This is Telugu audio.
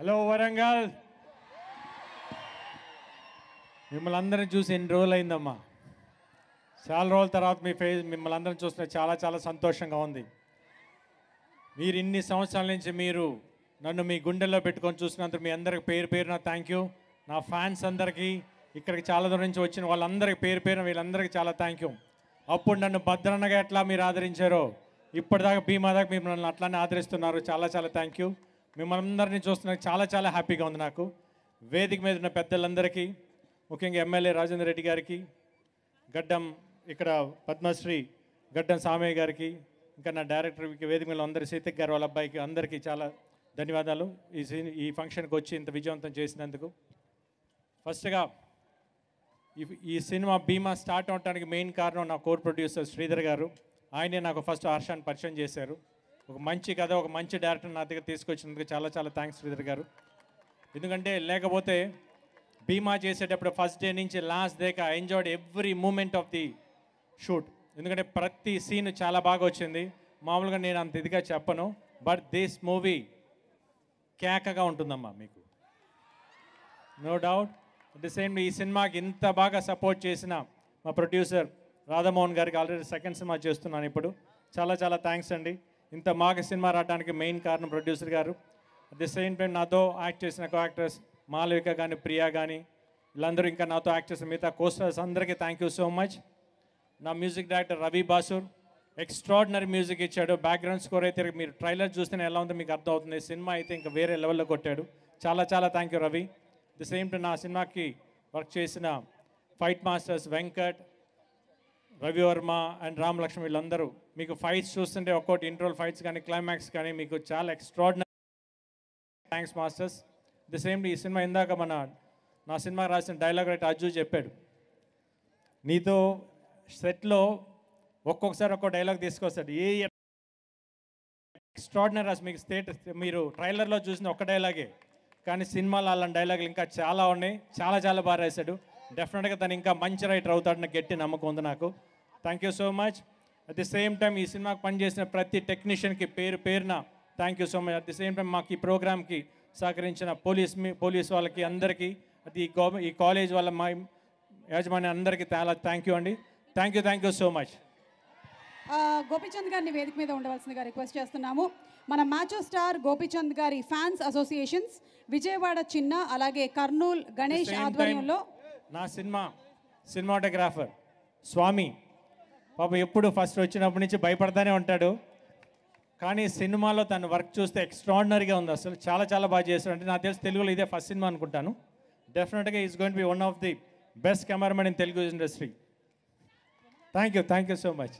హలో వరంగల్, మిమ్మల్ని అందరిని చూసి ఎన్ని రోజులు అయిందమ్మా. చాలా రోజుల తర్వాత మీ ఫేస్ మిమ్మల్ని అందరిని చూస్తే చాలా చాలా సంతోషంగా ఉంది. మీరు ఇన్ని సంవత్సరాల నుంచి మీరు నన్ను మీ గుండెల్లో పెట్టుకొని చూసినందుకు మీ అందరికి పేరు పేరున థ్యాంక్ యూ. నా ఫ్యాన్స్ అందరికీ, ఇక్కడికి చాలా దూరం నుంచి వచ్చిన వాళ్ళందరికీ పేరు పేరున వీళ్ళందరికీ చాలా థ్యాంక్ యూ. అప్పుడు నన్ను భద్రన్నగా ఎట్లా మీరు ఆదరించారో ఇప్పటిదాకా భీమా దాకా మీరు నన్ను అట్లానే ఆదరిస్తున్నారు. చాలా చాలా థ్యాంక్ యూ. మిమ్మల్ని అందరినీ చూస్తున్నా చాలా చాలా హ్యాపీగా ఉంది నాకు. వేదిక మీద ఉన్న పెద్దలందరికీ, ముఖ్యంగా ఎమ్మెల్యే రాజేంద్ర రెడ్డి గారికి, గడ్డం ఇక్కడ పద్మశ్రీ గడ్డం సామయ్య గారికి, ఇంకా నా డైరెక్టర్ వేదిక మీద అందరి సీతక్ గారు వాళ్ళ అబ్బాయికి అందరికీ చాలా ధన్యవాదాలు ఈ ఫంక్షన్కి వచ్చి ఇంత విజయవంతం చేసినందుకు. ఫస్ట్గా ఈ సినిమా భీమా స్టార్ట్ అవడానికి మెయిన్ కారణం నా కోర్ ప్రొడ్యూసర్ శ్రీధర్ గారు. ఆయనే నాకు ఫస్ట్ హర్షాన్ని పరిచయం చేశారు. ఒక మంచి కథ, ఒక మంచి డైరెక్టర్ నా దగ్గర తీసుకొచ్చినందుకు చాలా చాలా థ్యాంక్స్ శ్రీధర్ గారు. ఎందుకంటే లేకపోతే భీమా చేసేటప్పుడు ఫస్ట్ డే నుంచి లాస్ట్ దేకా I enjoyed every moment of the shoot. ఎందుకంటే ప్రతి సీన్ చాలా బాగా వచ్చింది. మామూలుగా నేను అంత ఇదిగా చెప్పను, బట్ దిస్ మూవీ కేకగా ఉంటుందమ్మా మీకు, no doubt. At the same ఈ సినిమాకి ఇంత బాగా సపోర్ట్ చేసిన మా ప్రొడ్యూసర్ రాధామోహన్ గారికి, ఆల్రెడీ సెకండ్ సినిమా చేస్తున్నాను ఇప్పుడు, చాలా చాలా థ్యాంక్స్ అండి. ఇంత బాగా సినిమా రావడానికి మెయిన్ కారణం ప్రొడ్యూసర్ గారు. అట్ ది సేమ్ టైం నాతో యాక్ట్ చేసిన కో యాక్టర్స్ మాలవిక కానీ, ప్రియా కానీ, వీళ్ళందరూ ఇంకా నాతో యాక్ట్ చేసిన మిగతా కోస్టర్స్ అందరికీ థ్యాంక్ యూ సో మచ్. నా music director Ravi Basrur extraordinary music ఇచ్చాడు. బ్యాక్గ్రౌండ్ స్కోర్ అయితే మీరు ట్రైలర్ చూస్తేనే ఎలా ఉందో మీకు అర్థం అవుతుంది. సినిమా అయితే ఇంకా వేరే లెవెల్లో కొట్టాడు. చాలా చాలా thank you Ravi. The same time నా సినిమాకి వర్క్ చేసిన fight masters Venkat, Ravivarma and Ram Lakshman, వీళ్ళందరూ మీకు ఫైట్స్ చూస్తుంటే ఒక్కోటి ఇంట్రోల్ ఫైట్స్ కానీ క్లైమాక్స్ కానీ మీకు చాలా extraordinary thanks masters. The same ఈ సినిమా ఇందాక నా సినిమా రాసిన డైలాగ్ రైటర్ అజ్జు చెప్పాడు, నీతో సెట్లో ఒక్కొక్కసారి ఒక్కో డైలాగ్ తీసుకొస్తాడు. ఏ ఎక్స్ట్రాడినరీ రాసి మీకు మీరు ట్రైలర్లో చూసిన ఒక్క డైలాగే, కానీ సినిమాలో అలాంటి డైలాగులు ఇంకా చాలా ఉన్నాయి. చాలా చాలా బాగా రాశాడు. డెఫినెట్గా తను ఇంకా మంచి రైటర్ అవుతాడని గట్టి నమ్మకం ఉంది నాకు. Thank you so much. At the same time ఈ సినిమాకి పనిచేసిన ప్రతి టెక్నీషియన్కి పేరు పేరున thank you so much. At the same time మాకు ఈ ప్రోగ్రామ్కి సహకరించిన పోలీస్ వాళ్ళకి అందరికీ, అది ఈ కాలేజ్ వాళ్ళ మా యాజమాన్యం అందరికీ చాలా థ్యాంక్ యూ అండి. Thank you so much. Gopichand గారిని వేదిక మీద ఉండవలసిందిగా రిక్వెస్ట్ చేస్తున్నాము. మన మ్యాచో స్టార్ గోపీచంద్ గారి ఫ్యాన్స్ అసోసియేషన్స్ విజయవాడ చిన్న, అలాగే కర్నూల్ గణేష్ ఆధ్వర్యంలో నా సినిమాటోగ్రాఫర్ స్వామి పాప ఎప్పుడు ఫస్ట్ వచ్చినప్పటి నుంచి భయపడతానే ఉంటాడు, కానీ సినిమాలో తన వర్క్ చూస్తే ఎక్స్ట్రాడినరీగా ఉంది. అసలు చాలా చాలా బాగా చేస్తాడు. అంటే నాకు తెలిసి తెలుగులో ఇదే ఫస్ట్ సినిమా అనుకుంటాను. డెఫినెట్గా is going to be one of the best cameraman in Telugu industry. Thank you so much.